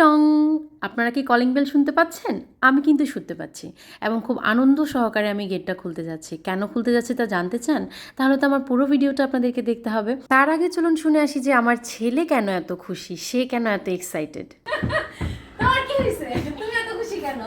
টং, আপনারা কি কলিং বেল শুনতে পাচ্ছেন? আমি কিন্তু শুনতে পাচ্ছি এবং খুব আনন্দ সহকারে আমি গেটটা খুলতে যাচ্ছি। কেন খুলতে যাচ্ছি তা জানতে চান? তাহলে তো আমার পুরো ভিডিওটা আপনাদেরকে দেখতে হবে। তার আগে চলুন শুনে আসি যে আমার ছেলে কেন এত খুশি, সে কেন এত এক্সাইটেড। তোমার কি হয়েছে? তুমি এত খুশি কেন?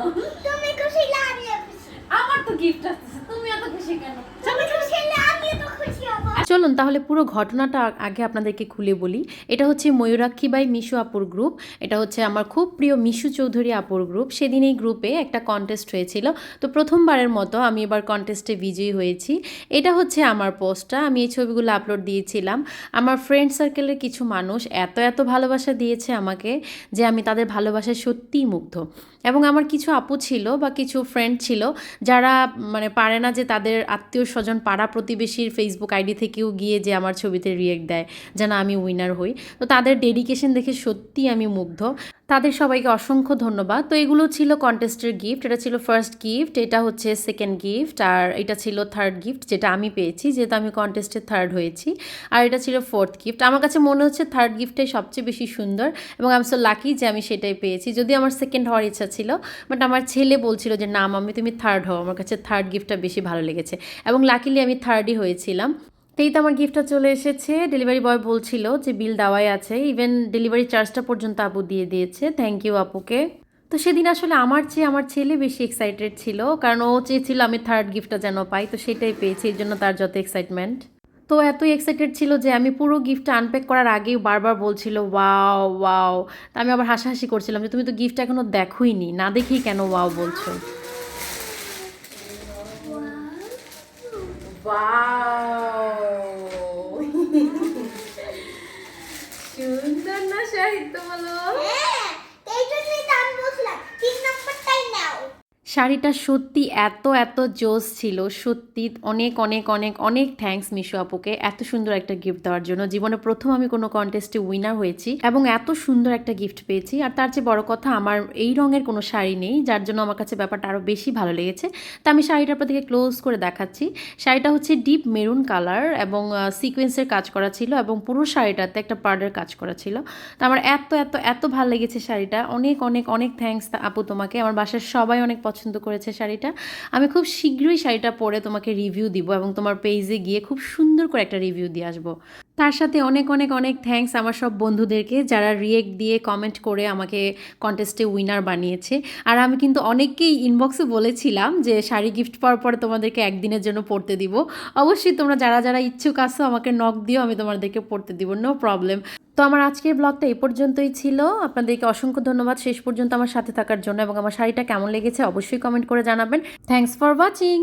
তুমি খুশি না আমিও খুশি। আমার তো গিফট আসছে, তুমি এত খুশি কেন? তুমি খুশি না আমিও তো খুশি হব। চলুন তাহলে পুরো ঘটনাটা আগে আপনাদেরকে খুলে বলি। এটা হচ্ছে ময়ূরাক্ষী বাই মিশু আপুর গ্রুপ। এটা হচ্ছে আমার খুব প্রিয় মিশু চৌধুরী আপুর গ্রুপ। সেদিন এই গ্রুপে একটা কন্টেস্ট হয়েছিল, তো প্রথমবারের মতো আমি এবার কন্টেস্টে বিজয়ী হয়েছি। এটা হচ্ছে আমার পোস্টটা, আমি এই ছবিগুলো আপলোড দিয়েছিলাম। আমার ফ্রেন্ড সার্কেলের কিছু মানুষ এত এত ভালোবাসা দিয়েছে আমাকে যে আমি তাদের ভালোবাসায় সত্যিই মুগ্ধ। এবং আমার কিছু আপু ছিল বা কিছু ফ্রেন্ড ছিল যারা মানে পারে না যে তাদের আত্মীয় স্বজন পাড়া প্রতিবেশীর ফেসবুক আইডি থেকেও গিয়ে যে আমার ছবিতে রিয়েক্ট দেয় যেন আমি উইনার হই। তো তাদের ডেডিকেশন দেখে সত্যিই আমি মুগ্ধ। তাদের সবাইকে অসংখ্য ধন্যবাদ। তো এগুলো ছিল কন্টেস্টের গিফট। এটা ছিল ফার্স্ট গিফট, এটা হচ্ছে সেকেন্ড গিফট, আর এটা ছিল থার্ড গিফট যেটা আমি পেয়েছি যেহেতু আমি কন্টেস্টে থার্ড হয়েছি। আর এটা ছিল ফোর্থ গিফট। আমার কাছে মনে হচ্ছে থার্ড গিফটটাই সবচেয়ে বেশি সুন্দর এবং আমি সো লাকি যে আমি সেটাই পেয়েছি। যদি আমার সেকেন্ড হওয়ার ইচ্ছা ছিল, বাট আমার ছেলে বলছিল যে না মাম্মি তুমি থার্ড হও, আমার কাছে থার্ড গিফটটা বেশি ভালো লেগেছে এবং লাকিলি আমি থার্ডই হয়েছিলাম। তেই তো আমার গিফটটা চলে এসেছে। ডেলিভারি বয় বলছিল যে বিল দেওয়াই আছে, ইভেন ডেলিভারি চার্জটা পর্যন্ত আপু দিয়ে দিয়েছে। থ্যাংক ইউ আপুকে। তো সেদিন আসলে আমার চেয়ে আমার ছেলে বেশি এক্সাইটেড ছিল, কারণ ও চেয়েছিল আমি থার্ড গিফটটা যেন পাই, তো সেটাই পেয়েছি, এর জন্য তার যত এক্সাইটমেন্ট। তো এতই এক্সাইটেড ছিল যে আমি পুরো গিফটটা আনপ্যাক করার আগেই বারবার বলছিল ওয়াও ওয়াও। তা আমি আবার হাসাহাসি করছিলাম যে তুমি তো গিফট এখনো দেখোইনি, না দেখেই কেন ওয়াও বলছো। সুন্দর না সাহিত্য বলো? হ্যাঁ, এই জন্যই তো আমি বলছিলাম 3 নম্বরটাই নাও। শাড়িটা সত্যি এত এত জোস ছিল, সত্যি অনেক অনেক অনেক অনেক থ্যাঙ্কস মিশু আপুকে এত সুন্দর একটা গিফট দেওয়ার জন্য। জীবনে প্রথম আমি কোনো কন্টেস্টে উইনার হয়েছি এবং এত সুন্দর একটা গিফট পেয়েছি। আর তার চেয়ে বড় কথা আমার এই রঙের কোনো শাড়ি নেই, যার জন্য আমার কাছে ব্যাপারটা আরও বেশি ভালো লেগেছে। তা আমি শাড়িটা আপনাদেরকে ক্লোজ করে দেখাচ্ছি। শাড়িটা হচ্ছে ডিপ মেরুন কালার এবং সিকোয়েন্সের কাজ করা ছিল এবং পুরো শাড়িটাতে একটা পার্ডের কাজ করা ছিল। তো আমার এত এত এত ভালো লেগেছে শাড়িটা। অনেক অনেক অনেক থ্যাঙ্কস আপু তোমাকে। আমার বাসার সবাই অনেক পছন্দ করেছে শাড়িটা। আমি খুব শীঘ্রই শাড়িটা পরে তোমাকে রিভিউ দিব এবং তোমার পেজে গিয়ে খুব সুন্দর করে একটা রিভিউ দিয়ে আসবো। তার সাথে অনেক অনেক অনেক থ্যাঙ্কস আমার সব বন্ধুদেরকে যারা রিয়েক্ট দিয়ে কমেন্ট করে আমাকে কন্টেস্টে উইনার বানিয়েছে। আর আমি কিন্তু অনেককেই ইনবক্সে বলেছিলাম যে শাড়ি গিফট পাওয়ার পরে তোমাদেরকে একদিনের জন্য পরতে দিব। অবশ্যই তোমরা যারা যারা ইচ্ছুক আছো আমাকে নক দিও, আমি তোমাদেরকে পরতে দিব, নো প্রবলেম। তো আমার আজকের ব্লগটা এই পর্যন্তই ছিল। আপনাদেরকে অসংখ্য ধন্যবাদ শেষ পর্যন্ত আমার সাথে থাকার জন্য এবং আমার শাড়িটা কেমন লেগেছে অবশ্যই কমেন্ট করে জানাবেন। Thanks for watching.